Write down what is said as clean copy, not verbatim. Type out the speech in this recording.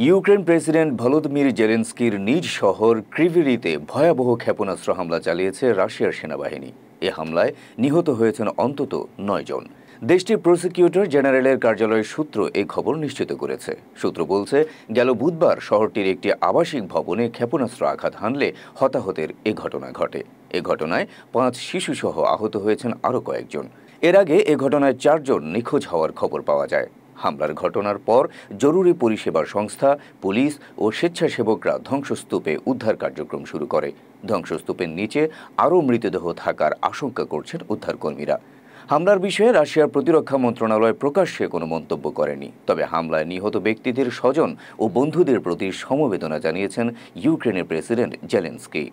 Ukraine president Volodymyr জেলেনস্কির নিজ শহর ক্রিভিরিতে ভয়াবহ ক্ষেপণাস্ত্র হামলা চালিয়েছে রাশিয়ার সেনাবাহিনী। এ হামলায় নিহত হয়েছেন অন্তত ৯ জন। দেশটির প্রসিকিউটর জেনারেলের কার্যালয়ের সূত্র এই খবর নিশ্চিত করেছে। সূত্র বলছে, গেল বুধবার শহরটির একটি আবাসিক ভবনে ক্ষেপণাস্ত্র আঘাত হানলে হতাহতের এ ঘটনা ঘটে। এ ঘটনায় ৫ শিশুসহ আহত হয়েছেন আরও কয়েকজন। এর আগে এ ঘটনায় ৪ জন নিখোঁজ হওয়ার খবর পাওয়া যায়। হামলার ঘটনার পর জরুরি পরিষেবা সংস্থা, পুলিশ ও স্বেচ্ছাসেবকরা ধ্বংসস্তূপে উদ্ধার কার্যক্রম শুরু করে। ধ্বংসস্তূপের নিচে আরও মৃতদেহ থাকার আশঙ্কা করছেন উদ্ধারকর্মীরা। হামলার বিষয়ে রাশিয়ার প্রতিরক্ষা মন্ত্রণালয় প্রকাশ্যে কোনো মন্তব্য করেনি। তবে হামলায় নিহত ব্যক্তিদের স্বজন ও বন্ধুদের প্রতি সমবেদনা জানিয়েছেন ইউক্রেনের প্রেসিডেন্ট জেলেনস্কি।